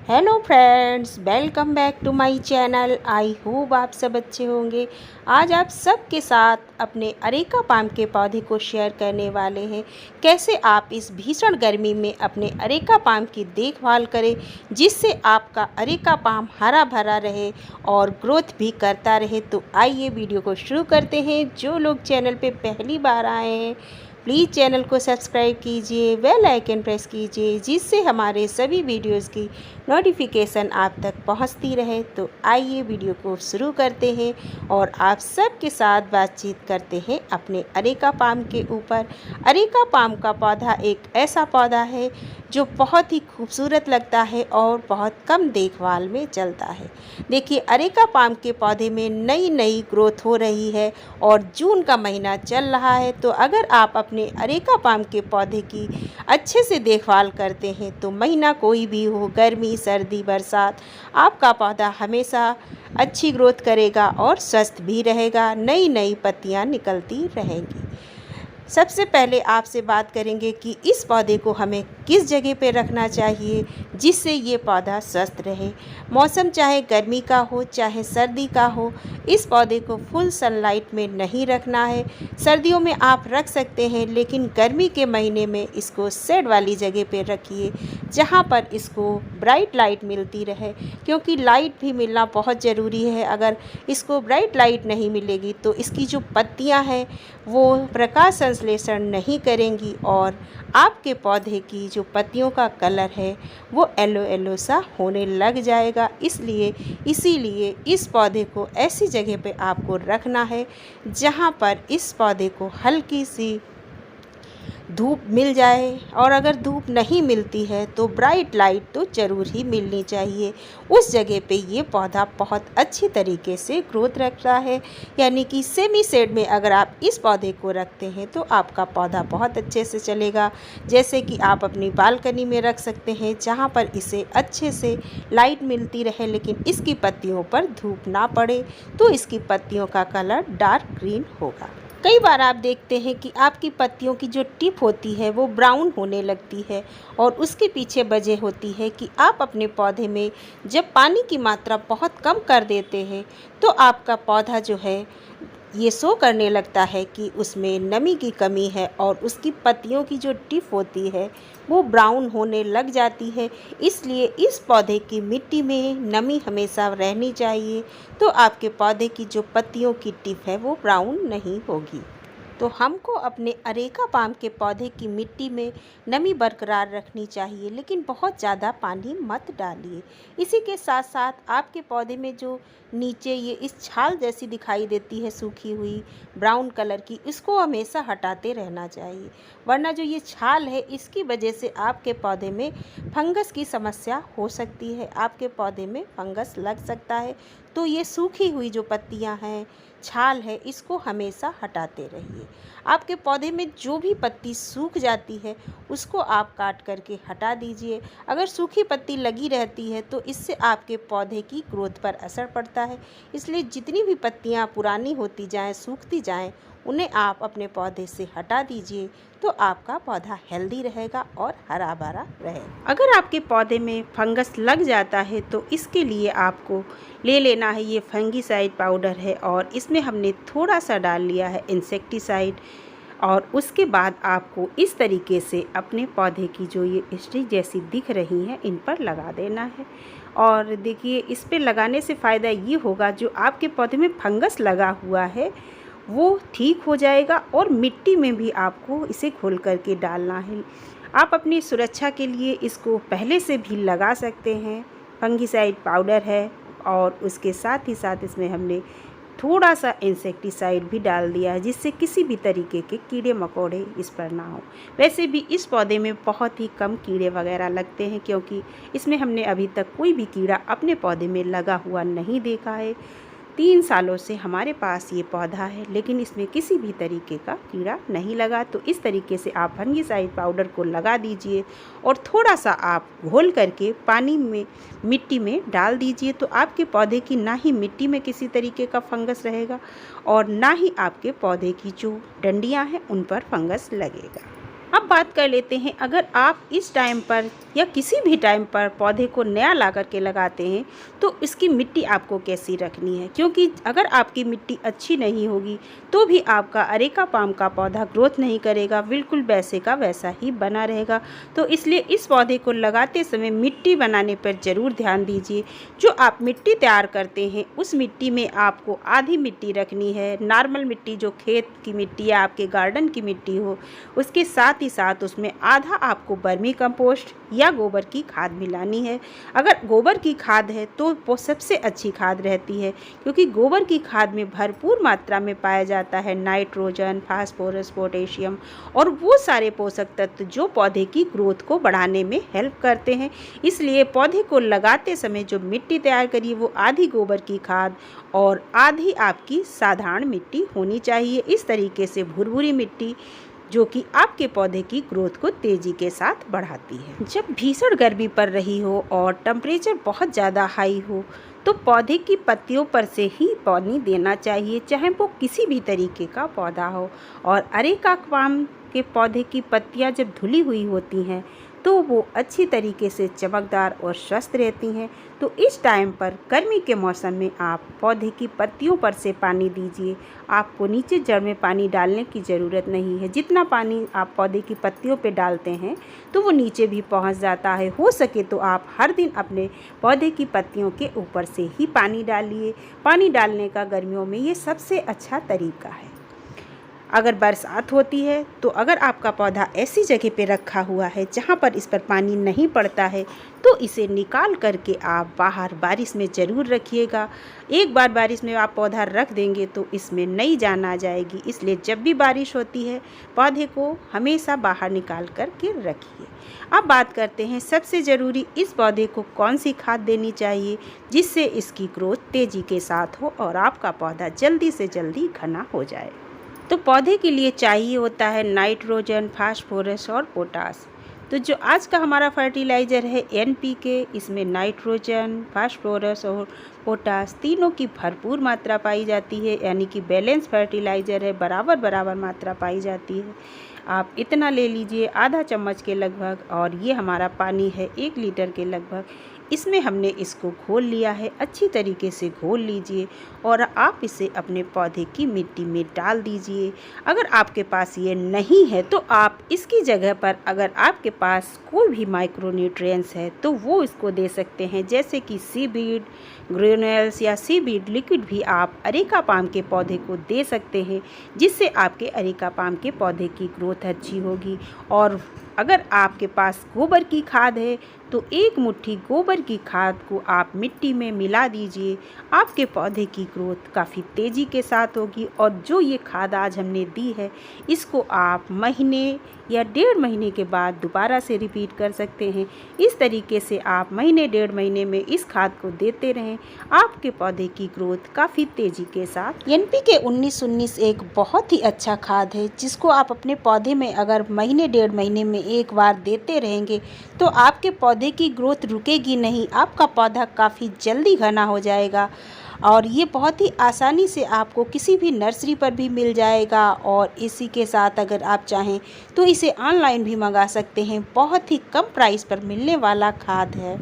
Hello friends, welcome back to my channel. I hope आप सब अच्छे होंगे। आज आप सबके साथ अपने अरेका पाम के पौधे को शेयर करने वाले हैं। कैसे आप इस भीषण गर्मी में अपने अरेका पाम की देखभाल करें जिससे आपका अरेका पाम हरा भरा रहे और ग्रोथ भी करता रहे। तो आइए वीडियो को शुरू करते हैं। जो लोग चैनल पे पहली बार आए हैं प्लीज़ चैनल को सब्सक्राइब कीजिए, बेल आइकन प्रेस कीजिए जिससे हमारे सभी वीडियोस की नोटिफिकेशन आप तक पहुंचती रहे। तो आइए वीडियो को शुरू करते हैं और आप सबके साथ बातचीत करते हैं अपने अरेका पाम के ऊपर। अरेका पाम का पौधा एक ऐसा पौधा है जो बहुत ही खूबसूरत लगता है और बहुत कम देखभाल में चलता है। देखिए, अरेका पाम के पौधे में नई नई ग्रोथ हो रही है और जून का महीना चल रहा है। तो अगर आप अपने अरेका पाम के पौधे की अच्छे से देखभाल करते हैं तो महीना कोई भी हो, गर्मी सर्दी बरसात, आपका पौधा हमेशा अच्छी ग्रोथ करेगा और स्वस्थ भी रहेगा। नई नई पत्तियां निकलती रहेंगी। सबसे पहले आपसे बात करेंगे कि इस पौधे को हमें किस जगह पे रखना चाहिए जिससे ये पौधा स्वस्थ रहे। मौसम चाहे गर्मी का हो चाहे सर्दी का हो, इस पौधे को फुल सनलाइट में नहीं रखना है। सर्दियों में आप रख सकते हैं लेकिन गर्मी के महीने में इसको शेड वाली जगह पे रखिए जहाँ पर इसको ब्राइट लाइट मिलती रहे, क्योंकि लाइट भी मिलना बहुत ज़रूरी है। अगर इसको ब्राइट लाइट नहीं मिलेगी तो इसकी जो पत्तियाँ हैं वो प्रकाश संश्लेषण नहीं करेंगी और आपके पौधे की जो पत्तियों का कलर है वो येलो येलो सा होने लग जाएगा। इसीलिए इस पौधे को ऐसी जगह पे आपको रखना है जहाँ पर इस पौधे को हल्की सी धूप मिल जाए, और अगर धूप नहीं मिलती है तो ब्राइट लाइट तो ज़रूर ही मिलनी चाहिए। उस जगह पे ये पौधा बहुत अच्छी तरीके से ग्रोथ रखता है। यानी कि सेमी शेड में अगर आप इस पौधे को रखते हैं तो आपका पौधा बहुत अच्छे से चलेगा। जैसे कि आप अपनी बालकनी में रख सकते हैं जहाँ पर इसे अच्छे से लाइट मिलती रहे लेकिन इसकी पत्तियों पर धूप ना पड़े, तो इसकी पत्तियों का कलर डार्क ग्रीन होगा। कई बार आप देखते हैं कि आपकी पत्तियों की जो टिप होती है वो ब्राउन होने लगती है और उसके पीछे वजह होती है कि आप अपने पौधे में जब पानी की मात्रा बहुत कम कर देते हैं तो आपका पौधा जो है ये शो करने लगता है कि उसमें नमी की कमी है और उसकी पत्तियों की जो टिप होती है वो ब्राउन होने लग जाती है। इसलिए इस पौधे की मिट्टी में नमी हमेशा रहनी चाहिए, तो आपके पौधे की जो पत्तियों की टिप है वो ब्राउन नहीं होगी। तो हमको अपने अरेका पाम के पौधे की मिट्टी में नमी बरकरार रखनी चाहिए, लेकिन बहुत ज़्यादा पानी मत डालिए। इसी के साथ साथ आपके पौधे में जो नीचे ये इस छाल जैसी दिखाई देती है सूखी हुई ब्राउन कलर की, इसको हमेशा हटाते रहना चाहिए, वरना जो ये छाल है इसकी वजह से आपके पौधे में फंगस की समस्या हो सकती है। आपके पौधे में फंगस लग सकता है। तो ये सूखी हुई जो पत्तियां हैं, छाल है, इसको हमेशा हटाते रहिए। आपके पौधे में जो भी पत्ती सूख जाती है उसको आप काट करके हटा दीजिए। अगर सूखी पत्ती लगी रहती है तो इससे आपके पौधे की ग्रोथ पर असर पड़ता है। इसलिए जितनी भी पत्तियां पुरानी होती जाएं, सूखती जाएं, उन्हें आप अपने पौधे से हटा दीजिए, तो आपका पौधा हेल्दी रहेगा और हरा भरा रहेगा। अगर आपके पौधे में फंगस लग जाता है तो इसके लिए आपको ले लेना है, ये फंगीसाइड पाउडर है और इसमें हमने थोड़ा सा डाल लिया है इंसेक्टिसाइड। और उसके बाद आपको इस तरीके से अपने पौधे की जो ये स्टिक जैसी दिख रही हैं इन पर लगा देना है। और देखिए, इस पर लगाने से फ़ायदा ये होगा जो आपके पौधे में फंगस लगा हुआ है वो ठीक हो जाएगा और मिट्टी में भी आपको इसे खोल करके डालना है। आप अपनी सुरक्षा के लिए इसको पहले से भी लगा सकते हैं। फंगीसाइड पाउडर है और उसके साथ ही साथ इसमें हमने थोड़ा सा इंसेक्टिसाइड भी डाल दिया है जिससे किसी भी तरीके के कीड़े मकोड़े इस पर ना हो। वैसे भी इस पौधे में बहुत ही कम कीड़े वगैरह लगते हैं क्योंकि इसमें हमने अभी तक कोई भी कीड़ा अपने पौधे में लगा हुआ नहीं देखा है। 3 सालों से हमारे पास ये पौधा है लेकिन इसमें किसी भी तरीके का कीड़ा नहीं लगा। तो इस तरीके से आप फंगीसाइड पाउडर को लगा दीजिए और थोड़ा सा आप घोल करके पानी में मिट्टी में डाल दीजिए, तो आपके पौधे की ना ही मिट्टी में किसी तरीके का फंगस रहेगा और ना ही आपके पौधे की जो डंडियां हैं उन पर फंगस लगेगा। अब बात कर लेते हैं, अगर आप इस टाइम पर या किसी भी टाइम पर पौधे को नया ला कर के लगाते हैं तो इसकी मिट्टी आपको कैसी रखनी है, क्योंकि अगर आपकी मिट्टी अच्छी नहीं होगी तो भी आपका अरेका पाम का पौधा ग्रोथ नहीं करेगा, बिल्कुल वैसे का वैसा ही बना रहेगा। तो इसलिए इस पौधे को लगाते समय मिट्टी बनाने पर ज़रूर ध्यान दीजिए। जो आप मिट्टी तैयार करते हैं उस मिट्टी में आपको आधी मिट्टी रखनी है, नॉर्मल मिट्टी जो खेत की मिट्टी या आपके गार्डन की मिट्टी हो, उसके साथ ही साथ उसमें आधा आपको वर्मी कंपोस्ट या गोबर की खाद मिलानी है। अगर गोबर की खाद है तो वो सबसे अच्छी खाद रहती है, क्योंकि गोबर की खाद में भरपूर मात्रा में पाया जाता है नाइट्रोजन, फास्फोरस, पोटेशियम और वो सारे पोषक तत्व जो पौधे की ग्रोथ को बढ़ाने में हेल्प करते हैं। इसलिए पौधे को लगाते समय जो मिट्टी तैयार करिए वो आधी गोबर की खाद और आधी आपकी साधारण मिट्टी होनी चाहिए। इस तरीके से भुरभुरी मिट्टी जो कि आपके पौधे की ग्रोथ को तेज़ी के साथ बढ़ाती है। जब भीषण गर्मी पड़ रही हो और टेम्परेचर बहुत ज़्यादा हाई हो तो पौधे की पत्तियों पर से ही पानी देना चाहिए, चाहे वो किसी भी तरीके का पौधा हो। और अरेका पाम के पौधे की पत्तियां जब धुली हुई होती हैं तो वो अच्छी तरीके से चमकदार और स्वस्थ रहती हैं। तो इस टाइम पर गर्मी के मौसम में आप पौधे की पत्तियों पर से पानी दीजिए। आपको नीचे जड़ में पानी डालने की ज़रूरत नहीं है। जितना पानी आप पौधे की पत्तियों पे डालते हैं तो वो नीचे भी पहुंच जाता है। हो सके तो आप हर दिन अपने पौधे की पत्तियों के ऊपर से ही पानी डालिए। पानी डालने का गर्मियों में ये सबसे अच्छा तरीका है। अगर बरसात होती है तो अगर आपका पौधा ऐसी जगह पे रखा हुआ है जहाँ पर इस पर पानी नहीं पड़ता है तो इसे निकाल करके आप बाहर बारिश में ज़रूर रखिएगा। एक बार बारिश में आप पौधा रख देंगे तो इसमें नई जान आ जाएगी। इसलिए जब भी बारिश होती है पौधे को हमेशा बाहर निकाल कर के रखिए। अब बात करते हैं सबसे ज़रूरी, इस पौधे को कौन सी खाद देनी चाहिए जिससे इसकी ग्रोथ तेज़ी के साथ हो और आपका पौधा जल्दी से जल्दी घना हो जाए। तो पौधे के लिए चाहिए होता है नाइट्रोजन, फास्फोरस और पोटास। तो जो आज का हमारा फर्टिलाइज़र है NPK, इसमें नाइट्रोजन, फास्फोरस और पोटास तीनों की भरपूर मात्रा पाई जाती है, यानी कि बैलेंस फर्टिलाइज़र है, बराबर बराबर मात्रा पाई जाती है। आप इतना ले लीजिए, आधा चम्मच के लगभग, और ये हमारा पानी है 1 लीटर के लगभग। इसमें हमने इसको घोल लिया है, अच्छी तरीके से घोल लीजिए और आप इसे अपने पौधे की मिट्टी में डाल दीजिए। अगर आपके पास ये नहीं है तो आप इसकी जगह पर अगर आपके पास कोई भी माइक्रोन्यूट्रिएंट्स है तो वो इसको दे सकते हैं, जैसे कि सीबीड ग्रेन्यूल्स या सीबीड लिक्विड भी आप अरेका पाम के पौधे को दे सकते हैं, जिससे आपके अरेका पाम के पौधे की ग्रोथ अच्छी होगी। और अगर आपके पास गोबर की खाद है तो 1 मुट्ठी गोबर की खाद को आप मिट्टी में मिला दीजिए। आपके पौधे की ग्रोथ काफ़ी तेज़ी के साथ होगी। और जो ये खाद आज हमने दी है इसको आप महीने या 1.5 महीने के बाद दोबारा से रिपीट कर सकते हैं। इस तरीके से आप महीने 1.5 महीने में इस खाद को देते रहें, आपके पौधे की ग्रोथ काफ़ी तेज़ी के साथ। NPK 19-19 एक बहुत ही अच्छा खाद है जिसको आप अपने पौधे में अगर महीने 1.5 महीने में एक बार देते रहेंगे तो आपके पौधे की ग्रोथ रुकेगी नहीं, आपका पौधा काफ़ी जल्दी घना हो जाएगा। और ये बहुत ही आसानी से आपको किसी भी नर्सरी पर भी मिल जाएगा। और इसी के साथ अगर आप चाहें तो इसे ऑनलाइन भी मंगा सकते हैं, बहुत ही कम प्राइस पर मिलने वाला खाद है।